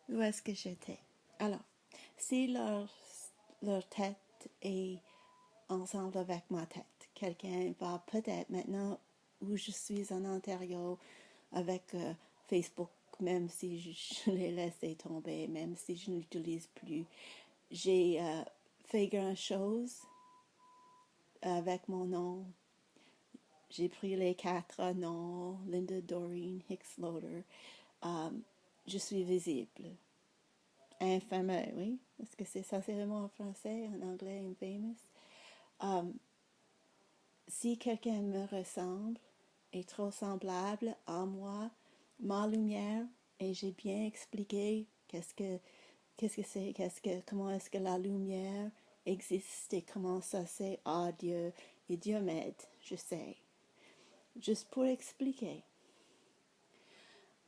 Où est-ce que j'étais? Alors, si leur tête est ensemble avec ma tête, quelqu'un va peut-être maintenant où je suis en Ontario avec Facebook, même si je l'ai laissé tomber, même si je ne l'utilise plus, j'ai fait grand-chose avec mon nom. J'ai pris les 4 noms, Linda Doreen Hicks Loader. Euh, je suis visible. Infameux, oui. Est-ce que c'est ça, c'est le mot en français, en anglais, infamous? Um, si quelqu'un me ressemble, est trop semblable à moi, ma lumière, et j'ai bien expliqué qu'est-ce que c'est, comment est-ce que la lumière existe et comment ça c'est à Dieu. Et Dieu m'aide, je sais. Juste pour expliquer,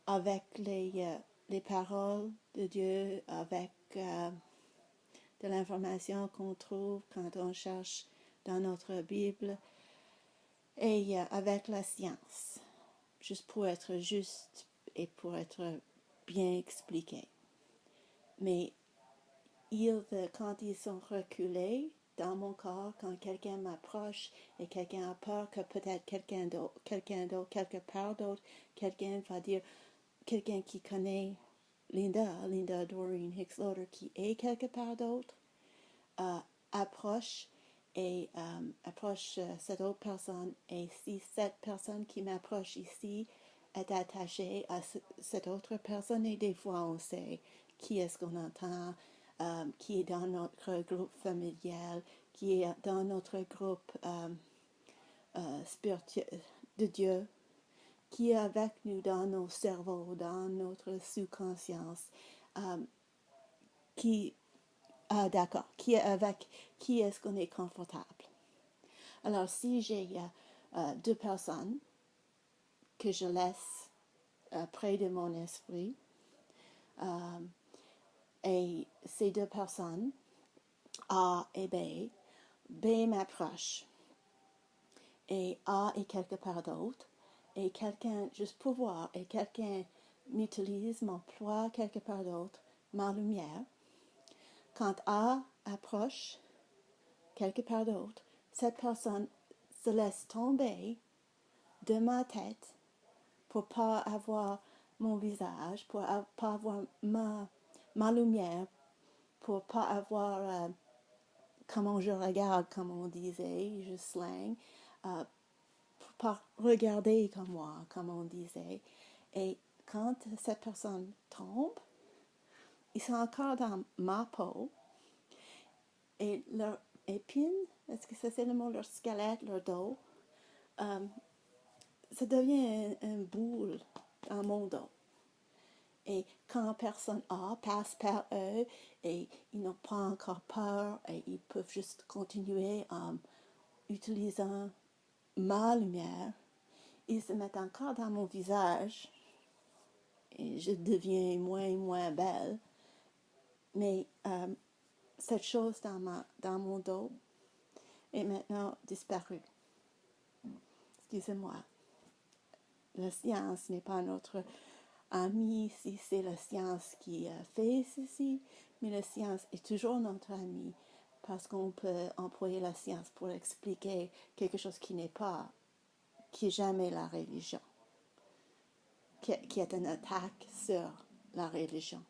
avec les paroles de Dieu, avec de l'information qu'on trouve quand on cherche dans notre Bible et avec la science, juste pour être juste et pour être bien expliqué. Mais quand ils sont reculés dans mon corps, quand quelqu'un m'approche et quelqu'un a peur que peut-être quelqu'un d'autre, quelque part d'autre, quelqu'un va dire, quelqu'un qui connaît Linda Doreen Hicks Loader, qui est quelque part d'autre, approche et approche cette autre personne. Et si cette personne qui m'approche ici est attachée à cette autre personne, et des fois on sait qui est-ce qu'on entend, qui est dans notre groupe familial, qui est dans notre groupe spirituel de Dieu, qui est avec nous dans nos cerveaux, dans notre sous-conscience, qui d'accord. Qui est-ce qu'on est confortable? Alors, si j'ai 2 personnes que je laisse près de mon esprit, et ces 2 personnes, A et B m'approchent, et A est quelque part d'autre, et quelqu'un, juste pour voir, et quelqu'un m'utilise, m'emploie quelque part d'autre, ma lumière. Quand A approche quelque part d'autre, cette personne se laisse tomber de ma tête pour pas avoir mon visage, pour pas avoir ma lumière, pour pas avoir comment je regarde, comme on disait, je slang, pour pas regarder comme moi, comme on disait. Et quand cette personne tombe, ils sont encore dans ma peau et leur épine, est-ce que ça c'est le mot, leur squelette, leur dos, ça devient une boule dans mon dos. Et quand personne A passe par eux et ils n'ont pas encore peur et ils peuvent juste continuer en utilisant ma lumière, ils se mettent encore dans mon visage et je deviens moins et moins belle. Mais cette chose dans mon dos est maintenant disparue. Excusez-moi. La science n'est pas notre ami si c'est la science qui fait ceci, mais la science est toujours notre ami parce qu'on peut employer la science pour expliquer quelque chose qui n'est pas, qui est jamais la religion, qui est une attaque sur la religion.